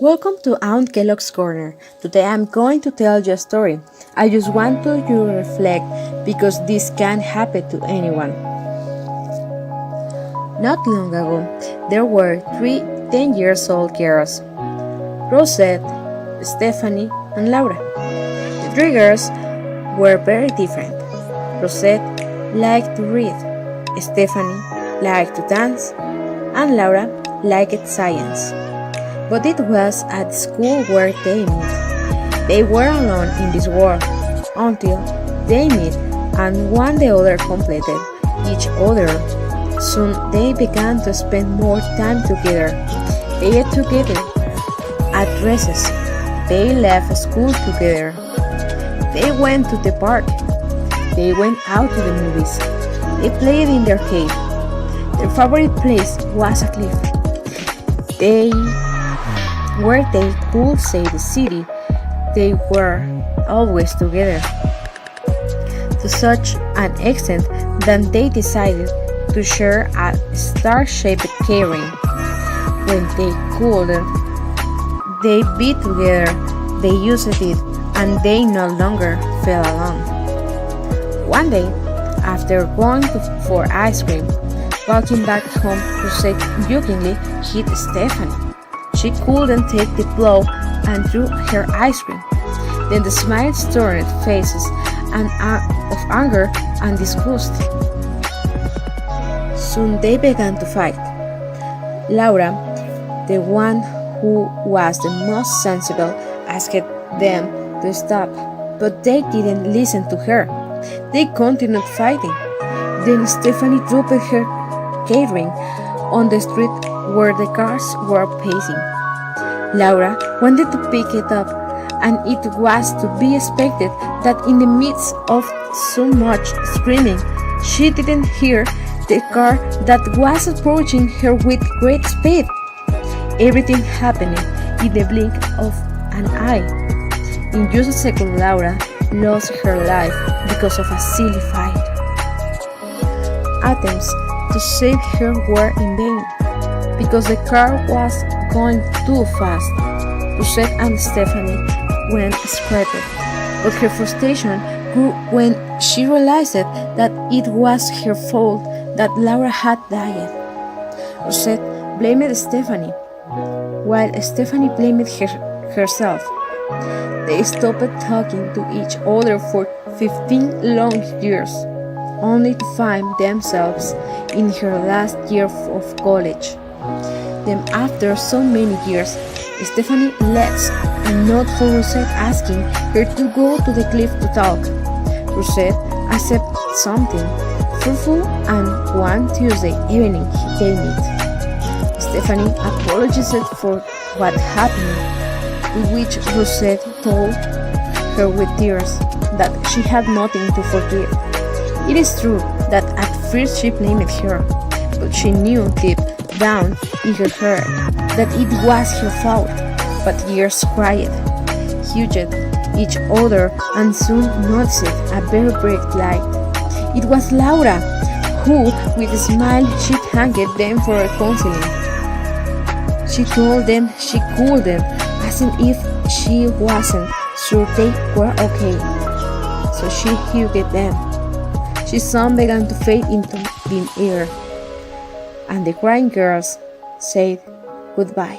Welcome to Aunt Kellogg's Corner. Today I'm going to tell you a story. I just want you to reflect because this can happen to anyone. Not long ago, there were three 10-year-old girls, Rosette, Stephanie, and Laura. The three girls were very different. Rosette liked to read, Stephanie liked to dance, and Laura liked science. But it was at the school where they met. They were alone in this world until they met and one the other completed each other. Soon they began to spend more time together. They ate together at recess. They left school together. They went to the park. They went out to the movies. They played in the arcade. Their favorite place was a cliff. Where they could see the city, they were always together, to such an extent that they decided to share a star-shaped keyring. When they couldn't, they be together, they used it, and they no longer felt alone. One day, after going for ice cream, walking back home, Rosette jokingly hit Stephanie. She couldn't take the blow and threw her ice cream. Then the smiles turned faces of anger and disgust. Soon they began to fight. Laura, the one who was the most sensible, asked them to stop, but they didn't listen to her. They continued fighting. Then Stephanie dropped her keyring on the street where the cars were passing. Laura wanted to pick it up, and it was to be expected that in the midst of so much screaming, she didn't hear the car that was approaching her with great speed. Everything happened in the blink of an eye. In just a second, Laura lost her life because of a silly fight. Attempts to save her were in vain, because the car was going too fast. Rosette and Stephanie went scraped, but her frustration grew when she realized that it was her fault that Laura had died. Rosette blamed Stephanie, while Stephanie blamed herself. They stopped talking to each other for 15 long years, only to find themselves in her last year of college. Then, after so many years, Stephanie left a note for Rosette asking her to go to the cliff to talk. Rosette accepted something fruitful, and one Tuesday evening they meet. Stephanie apologized for what happened, to which Rosette told her with tears that she had nothing to forgive. It is true that at first she blamed her, but she knew deep down in her heart that it was her fault. But years cried, hugged each other, and soon noticed a very bright light. It was Laura, who, with a smile, she thanked them for counseling. She told them she couldn't, as if she wasn't sure they were okay. So she hugged them. The sun began to fade into thin air, and the crying girls said goodbye.